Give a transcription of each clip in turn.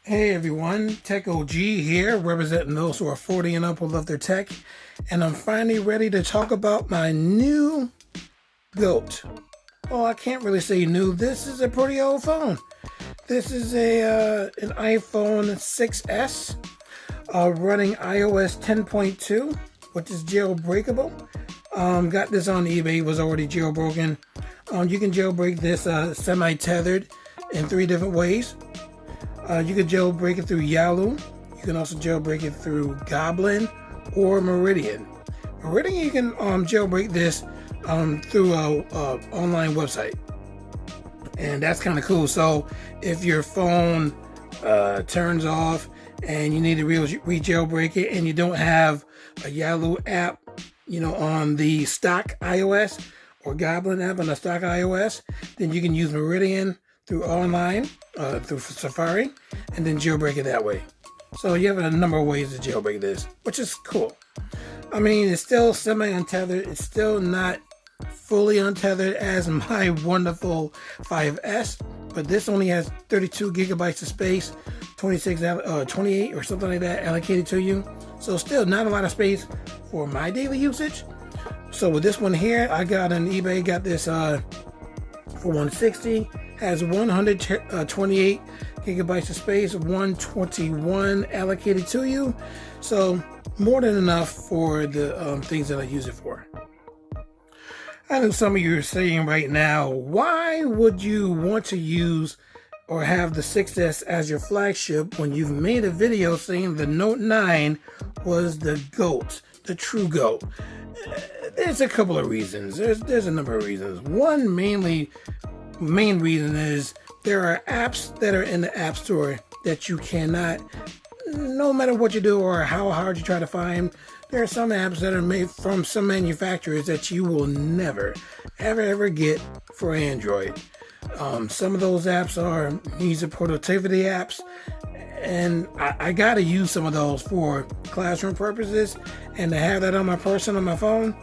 Hey everyone, Tech OG here, representing those who are 40 and up who love their tech, and I'm finally ready to talk about my new GOAT. Well, I can't really say new. This is a pretty old phone. This is an iPhone 6S running iOS 10.2, which is jailbreakable. Got this on eBay, was already jailbroken. You can jailbreak this semi-tethered in 3 different ways. You can jailbreak it through Yalu. You can also jailbreak it through Goblin or Meridian. Meridian, you can jailbreak this through a online website, and that's kind of cool. So if your phone turns off and you need to re-jailbreak it, and you don't have a Yalu app, on the stock iOS or Goblin app on the stock iOS, then you can use Meridian through online, through Safari, and then jailbreak it that way. So you have a number of ways to jailbreak this, which is cool. I mean, it's still semi-untethered. It's still not fully untethered as my wonderful 5S, but this only has 32 gigabytes of space, 28 or something like that allocated to you. So still not a lot of space for my daily usage. So with this one here, I got on eBay, got this for $160. Has 128 gigabytes of space, 121 allocated to you. So more than enough for the things that I use it for. I know some of you are saying right now, why would you want to use or have the 6S as your flagship when you've made a video saying the Note 9 was the GOAT, the true GOAT? There's a couple of reasons. There's a number of reasons. One main reason is there are apps that are in the App Store that you cannot, no matter what you do or how hard you try to find, there are some apps that are made from some manufacturers that you will never, ever get for Android. Some of those apps are music productivity apps, and I gotta use some of those for classroom purposes, and to have that on my person, on my phone,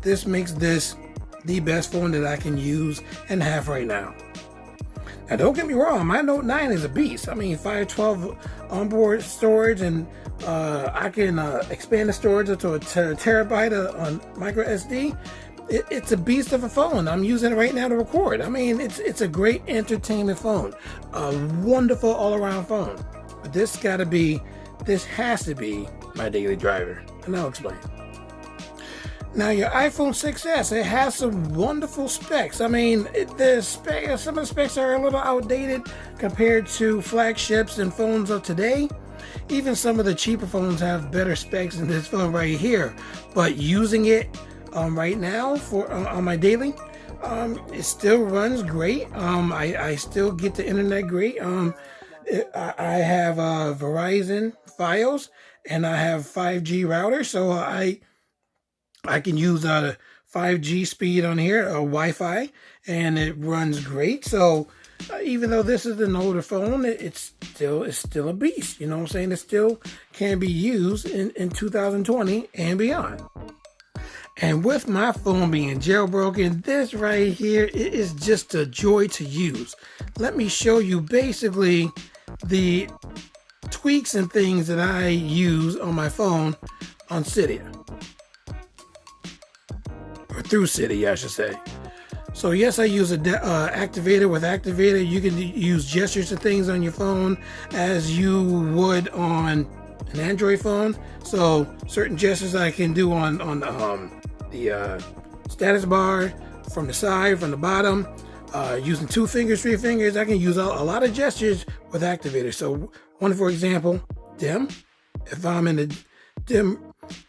this makes this the best phone that I can use and have right now. Now, don't get me wrong, my Note 9 is a beast. I mean, 512 onboard storage, and I can expand the storage up to a terabyte on micro SD. It's a beast of a phone. I'm using it right now to record. I mean, it's a great entertainment phone, a wonderful all-around phone. But this has to be my daily driver, and I'll explain. Now, your iPhone 6S, it has some wonderful specs. I mean, some of the specs are a little outdated compared to flagships and phones of today. Even some of the cheaper phones have better specs than this phone right here. But using it right now on my daily, it still runs great. I still get the internet great. I have Verizon Fios, and I have 5G router, so I can use 5G speed on here, Wi-Fi, and it runs great. So even though this is an older phone, it's still a beast. You know what I'm saying? It still can be used in 2020 and beyond. And with my phone being jailbroken, this right here, it is just a joy to use. Let me show you basically the tweaks and things that I use on my phone on Cydia. Through Cydia, I should say. So yes, I use a activator. With activator, you can use gestures and things on your phone as you would on an Android phone. So certain gestures I can do on the status bar, from the side, from the bottom, using 2 fingers, 3 fingers. I can use a lot of gestures with activator. So one, for example, dim. If I'm in the dim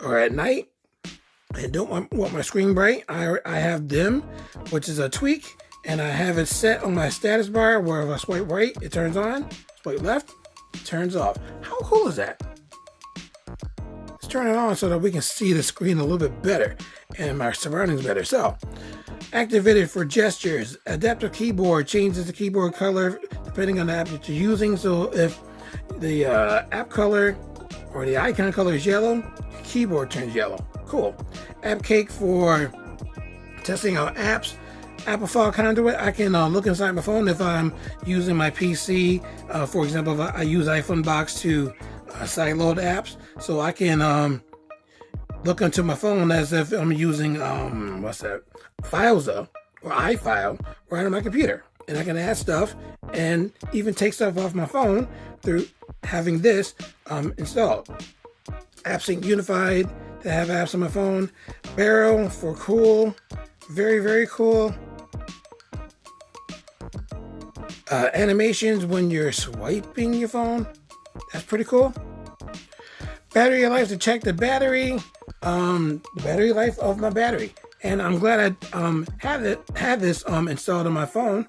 or at night, I don't want my screen bright, I have dim, which is a tweak, and I have it set on my status bar where if I swipe right, it turns on, swipe left, it turns off. How cool is that? Let's turn it on so that we can see the screen a little bit better and my surroundings better. So, activated for gestures. Adaptive keyboard changes the keyboard color depending on the app that you're using. So if the app color or the icon color is yellow, keyboard turns yellow. Cool. App Cake for testing out apps. Apple File Conduit, I can look inside my phone if I'm using my PC. For example, if I use iPhone box to sideload apps, so I can look into my phone as if I'm using Fileza or iFile right on my computer, and I can add stuff and even take stuff off my phone through having this installed. AppSync Unified to have apps on my phone. Barrel for cool, very, very cool. Animations when you're swiping your phone, that's pretty cool. Battery life to check the battery life of my battery, and I'm glad I had this installed on my phone,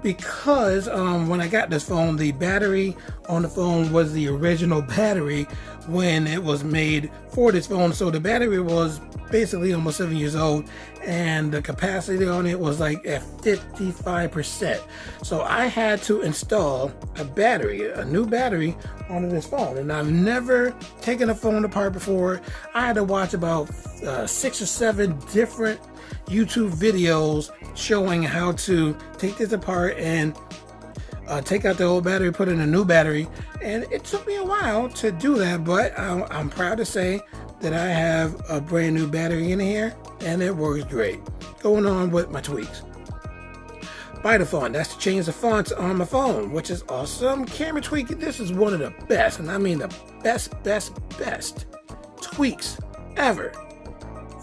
because when I got this phone, the battery on the phone was the original battery when it was made for this phone. So the battery was basically almost 7 years old, and the capacity on it was like at 55%. So I had to install a new battery onto this phone, and I've never taken a phone apart before. I had to watch about 6 or 7 different YouTube videos showing how to take this apart and take out the old battery, put in a new battery, and it took me a while to do that, but I'm proud to say that I have a brand new battery in here, and it works great. Going on with my tweaks. By the font, that's to change the fonts on my phone, which is awesome. Camera tweak, this is one of the best, and I mean the best tweaks ever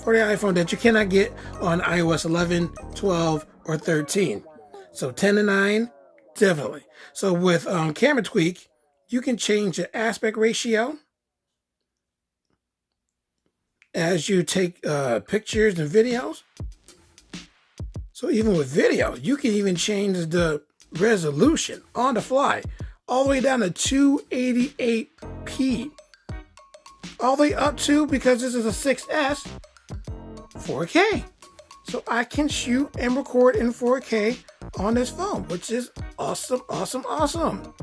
for the iPhone that you cannot get on iOS 11, 12, or 13. So 10 and 9, definitely. So with camera tweak, you can change the aspect ratio as you take pictures and videos. So even with video, you can even change the resolution on the fly, all the way down to 288p. All the way up to, because this is a 6S, 4K. So I can shoot and record in 4K on this phone, which is awesome, awesome, awesome.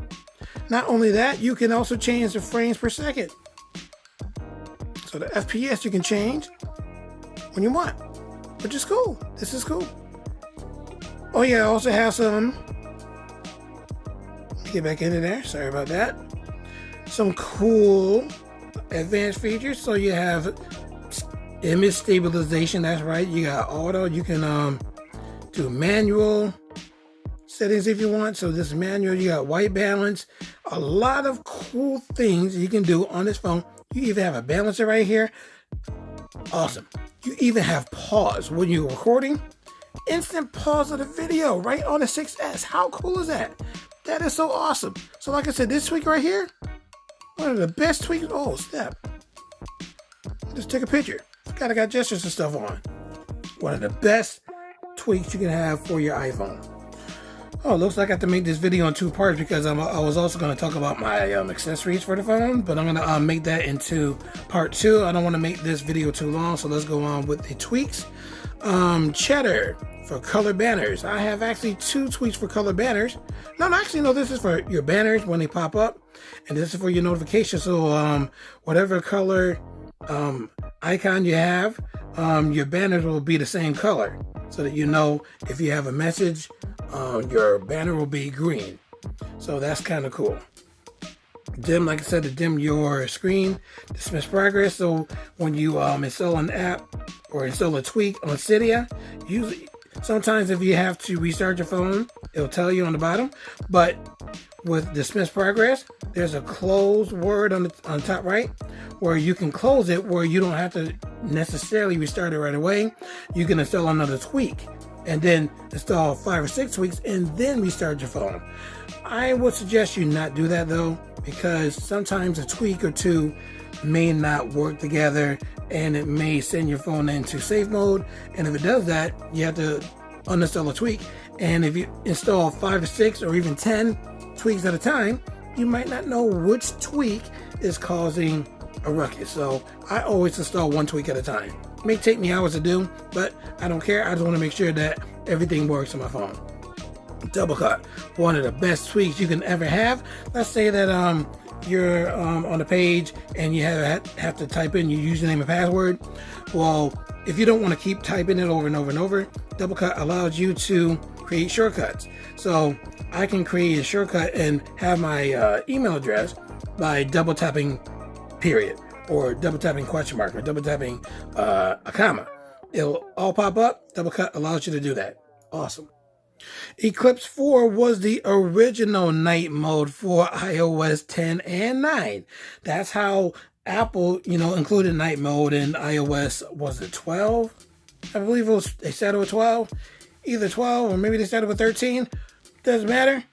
Not only that, you can also change the frames per second. So the FPS you can change when you want, which is cool. This is cool. Oh yeah, I also have some, let me get back into there, sorry about that. Some cool advanced features. So you have image stabilization, that's right. You got auto, you can do manual settings if you want. So this manual, you got white balance, a lot of cool things you can do on this phone. You even have a balancer right here. Awesome. You even have pause when you're recording. Instant pause of the video right on the 6S. How cool is that? That is so awesome. So like I said, this tweak right here, one of the best tweaks. Oh, snap. Just take a picture. I got gestures and stuff on. One of the best tweaks you can have for your iPhone. Oh, looks like I have to make this video in 2 parts, because I was also going to talk about my accessories for the phone, but I'm going to make that into part 2. I don't want to make this video too long, so let's go on with the tweaks. Cheddar for color banners. I have actually 2 tweaks for color banners. No, this is for your banners when they pop up, and this is for your notifications. So whatever color icon you have, your banners will be the same color, so that you know if you have a message, your banner will be green. So that's kind of cool. Dim, like I said, to dim your screen, dismiss progress. So when you install an app or install a tweak on Cydia, usually sometimes if you have to restart your phone, it'll tell you on the bottom. But with dismiss progress, there's a close word on top right, where you can close it, where you don't have to necessarily restart it right away. You can install another tweak and then install 5 or 6 tweaks and then restart your phone. I would suggest you not do that though, because sometimes a tweak or 2 may not work together, and it may send your phone into safe mode. And if it does that, you have to uninstall a tweak. And if you install 5 or 6 or even 10 tweaks at a time, you might not know which tweak is causing a ruckus. So I always install 1 tweak at a time. It may take me hours to do, but I don't care. I just want to make sure that everything works on my phone. Double cut, one of the best tweaks you can ever have. Let's say that you're on a page and you have to type in your username and password. Well, if you don't want to keep typing it over and over and over, double cut allows you to create shortcuts. So I can create a shortcut and have my email address by double tapping period, or double tapping question mark, or double tapping a comma. It'll all pop up. Double cut allows you to do that. Awesome. Eclipse 4 was the original night mode for iOS 10 and 9. That's how Apple, included night mode in iOS, was it 12? I believe they started with 12. Either 12 or maybe they started with 13. Doesn't matter.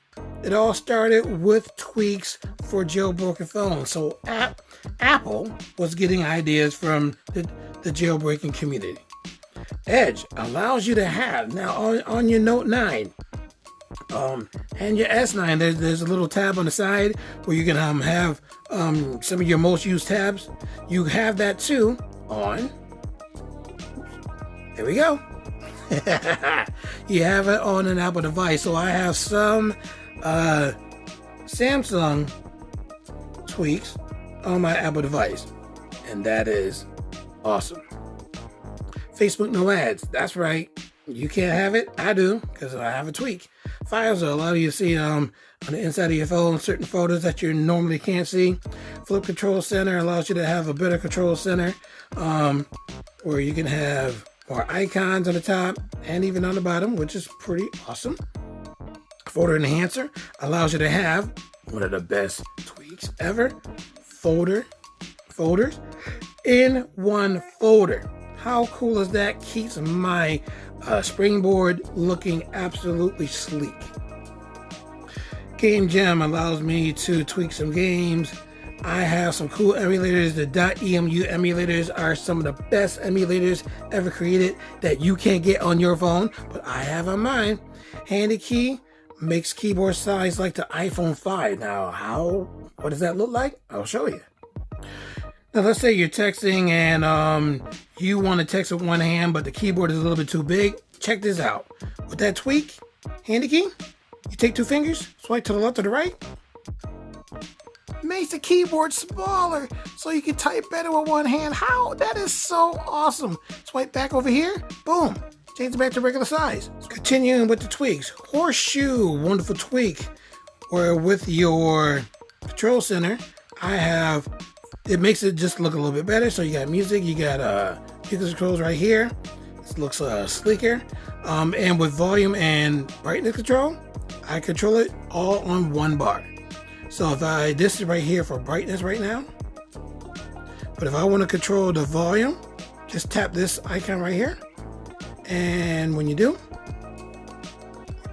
It all started with tweaks for jailbroken phones. So Apple was getting ideas from the jailbreaking community. Edge allows you to have, now on your Note 9 and your S9, there's a little tab on the side where you can have some of your most used tabs. You have that too on. There we go. You have it on an Apple device. So I have some Samsung tweaks on my Apple device, and that is awesome. Facebook no ads. That's right. You can't have it. I do, because I have a tweak. Files will allow you to see on the inside of your phone certain photos that you normally can't see. Flip Control Center allows you to have a better control center, where you can have more icons on the top and even on the bottom, which is pretty awesome. Folder Enhancer allows you to have one of the best tweaks ever. Folders in one folder. How cool is that? Keeps my springboard looking absolutely sleek. Game Jam allows me to tweak some games. I have some cool emulators. The .emu emulators are some of the best emulators ever created that you can't get on your phone, but I have on mine. Handy Key makes keyboard size like the iPhone 5. Now, what does that look like? I'll show you. Now, let's say you're texting and you want to text with one hand, but the keyboard is a little bit too big. Check this out. With that tweak, Handy Key, you take two fingers, swipe to the left or the right. Makes the keyboard smaller so you can type better with one hand. How? That is so awesome. Swipe back over here. Boom. Change it back to regular size. Continuing with the tweaks. Horseshoe, wonderful tweak. Where with your control center, it makes it just look a little bit better. So you got music, you got music controls right here. This looks sleeker. And with volume and brightness control, I control it all on one bar. So this is right here for brightness right now. But if I want to control the volume, just tap this icon right here. And when you do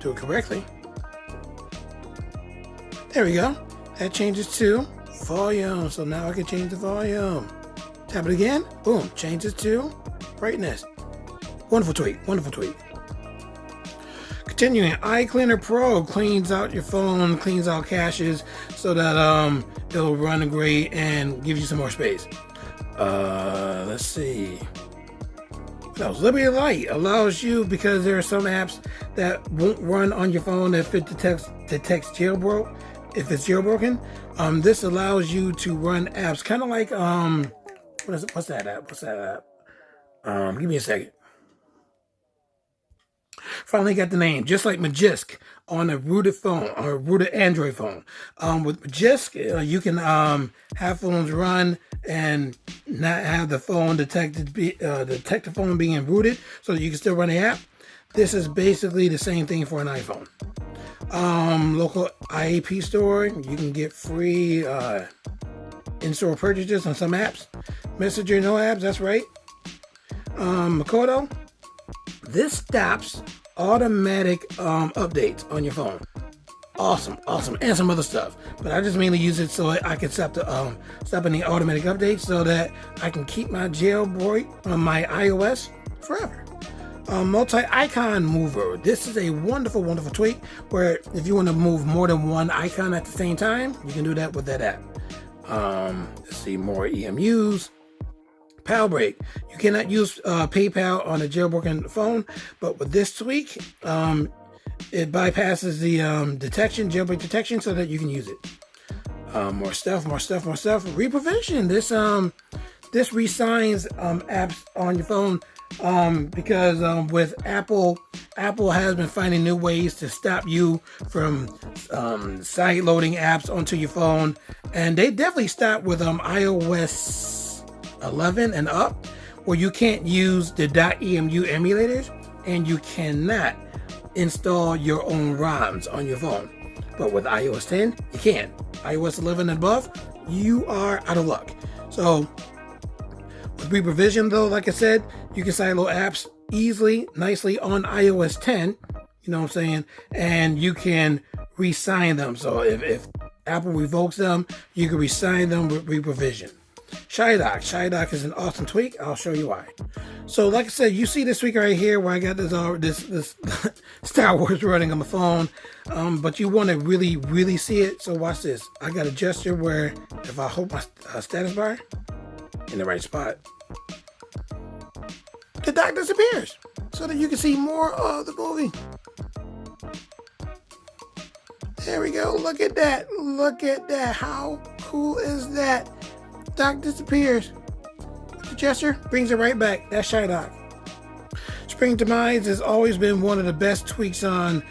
it correctly. There we go. That changes to volume. So now I can change the volume. Tap it again. Boom. Changes to brightness. Wonderful tweak. Wonderful tweak. Continuing, iCleaner Pro cleans out your phone, cleans out caches so that it'll run great and gives you some more space. Let's see. Liberty Light allows you, because there are some apps that won't run on your phone if it detects jailbroken. If it's jailbroken, this allows you to run apps kind of like what's that app? Give me a second. Finally got the name. Just like Magisk on a rooted phone, or a rooted Android phone. With Magisk, you can have phones run and not have the phone detect the phone being rooted, so that you can still run the app. This is basically the same thing for an iPhone. Local IAP store, you can get free in-store purchases on some apps. Messenger, no apps, that's right. Makoto, this stops automatic updates on your phone. Awesome, and some other stuff. But I just mainly use it so I can stop any automatic updates, so that I can keep my jailbreak on my iOS forever. Multi-icon mover. This is a wonderful tweak where if you want to move more than one icon at the same time, you can do that with that app. Let's see, more EMUs. Pal Break. You cannot use PayPal on a jailbroken phone, but with this tweak, it bypasses the jailbreak detection, so that you can use it. More stuff. Reprovision. This resigns apps on your phone because with Apple has been finding new ways to stop you from side loading apps onto your phone, and they definitely stopped with iOS 11 and up, where you can't use the .emu emulators and you cannot install your own ROMs on your phone. But with iOS 10, you can. iOS 11 and above, you are out of luck. So with reprovision though, like I said, you can sideload apps easily, nicely on iOS 10, you know what I'm saying? And you can re-sign them. So if Apple revokes them, you can re-sign them with reprovision. ShyDock is an awesome tweak. I'll show you why. So like I said, you see this tweak right here where I got this Star Wars running on my phone, but you want to really see it. So watch this. I got a gesture where if I hold my status bar in the right spot, the dock disappears so that you can see more of the movie. There we go. Look at that. Look at that. How cool is that? Dock disappears. The gesture brings it right back. That's ShyDock. Spring Demise has always been one of the best tweaks on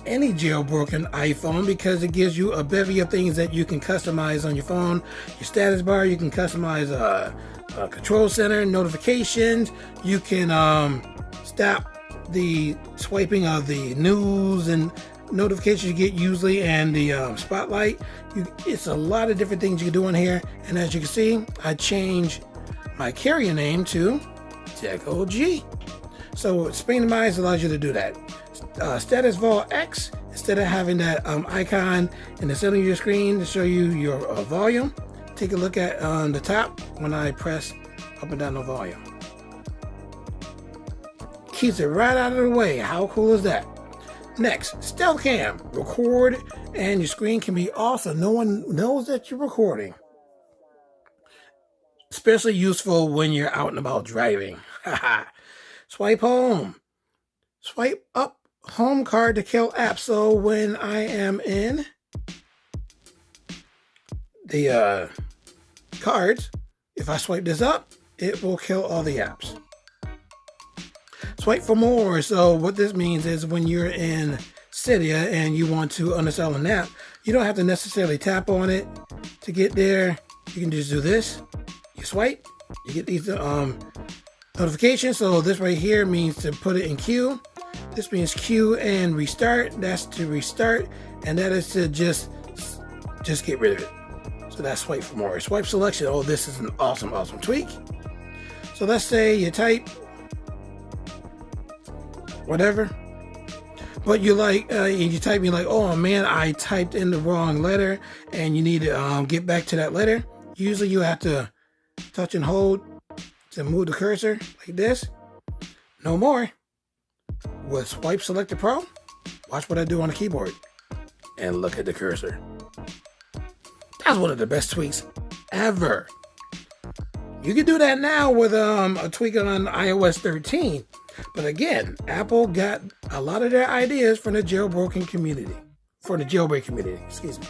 any jailbroken iPhone because it gives you a bevy of things that you can customize on your phone. Your status bar, you can customize a control center, notifications. You can stop the swiping of the news and notifications you get usually, and the spotlight. It's a lot of different things you can do in here, and as you can see, I changed my carrier name to TechOG. So Spring Demise allows you to do that. Status Vol X, instead of having that icon in the center of your screen to show you your volume, take a look at on the top when I press up and down the volume. Keeps it right out of the way. How cool is that? Next, Stealth Cam. Record and your screen can be off so no one knows that you're recording. Especially useful when you're out and about driving. Swipe home. Swipe up home card to kill apps. So when I am in the cards, if I swipe this up, it will kill all the apps. Swipe for more. So what this means is when you're in Cydia and you want to uninstall an app, you don't have to necessarily tap on it to get there. You can just do this. You swipe, you get these notifications. So this right here means to put it in queue. This means queue and restart. That's to restart, and that is to just get rid of it. So that's swipe for more. Swipe selection. Oh, this is an awesome tweak. So let's say you type whatever, but you like you type, you're like, oh man, I typed in the wrong letter, and you need to get back to that letter. Usually you have to touch and hold to move the cursor like this. No more. With Swipe Selector Pro, watch what I do on the keyboard and look at the cursor. That's one of the best tweaks ever. You can do that now with a tweak on iOS 13. But again, Apple got a lot of their ideas from the jailbroken community. For the jailbreak community, excuse me.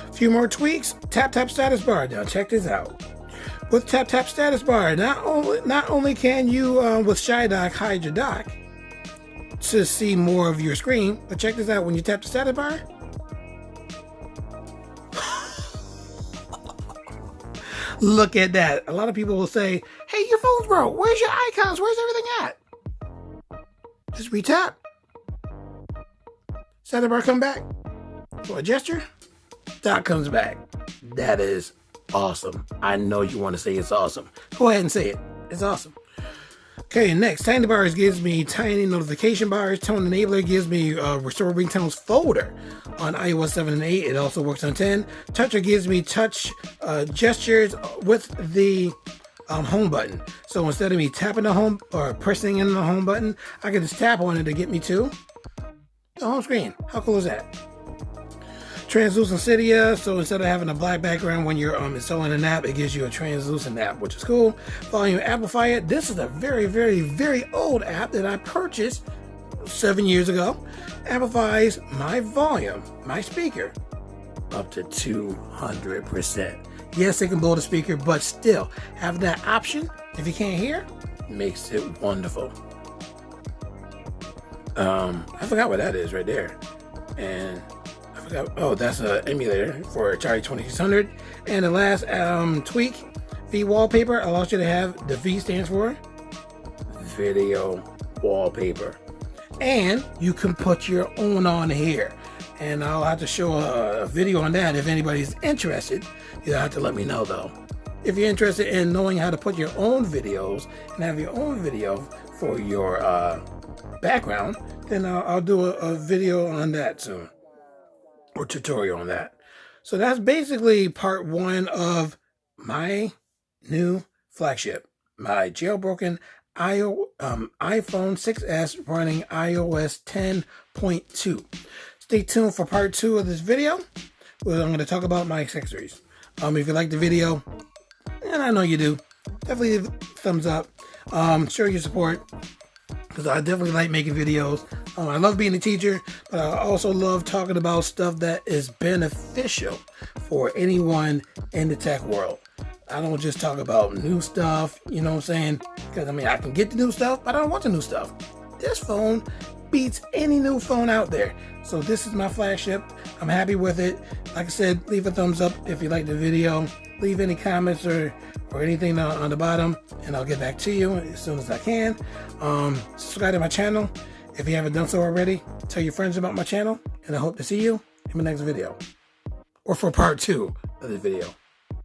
A few more tweaks. Tap status bar. Now check this out. With tap status bar, not only can you with ShyDock hide your dock to see more of your screen, but check this out. When you tap the status bar, look at that. A lot of people will say, "Hey, your phone's broke. Where's your icons? Where's everything at?" Just retap. Status bar come back. For a gesture, dock comes back. That is awesome. I know you want to say it's awesome. Go ahead and say it. It's awesome. Okay, next, Tiny Bars gives me tiny notification bars. Tone Enabler gives me Restore Ringtones folder on iOS 7 and 8. It also works on 10. Toucher gives me touch gestures with the home button. So instead of me tapping the home or pressing in the home button, I can just tap on it to get me to the home screen. How cool is that? Translucent Cydia, so instead of having a black background when you're installing an app, it gives you a translucent app, which is cool. Volume Amplifier, this is a very old app that I purchased 7 years ago. Amplifies my volume, my speaker, up to 200%. Yes, it can blow the speaker, but still, have that option. If you can't hear, makes it wonderful. I forgot what that is right there. And I forgot, oh, that's an emulator for Atari 2600. And the last tweak, V wallpaper, allows you to have, the V stands for video wallpaper. And you can put your own on here. And I'll have to show a video on that if anybody's interested. You'll have to let me know though. If you're interested in knowing how to put your own videos and have your own video for your background, then I'll do a video on that soon, or tutorial on that. So that's basically part one of my new flagship, my jailbroken iPhone 6s running iOS 10.2. Stay tuned for part two of this video, where I'm going to talk about my accessories. If you like the video, and I know you do, definitely leave a thumbs up. Show your support, because I definitely like making videos. I love being a teacher, but I also love talking about stuff that is beneficial for anyone in the tech world. I don't just talk about new stuff, you know what I'm saying? Because, I mean, I can get the new stuff, but I don't want the new stuff. This phone beats any new phone out there. So this is my flagship. I'm happy with it. Like I said, leave a thumbs up if you like the video. Leave any comments or anything on the bottom, and I'll get back to you as soon as I can. Subscribe to my channel if you haven't done so already. Tell your friends about my channel, and I hope to see you in my next video, or for part two of this video.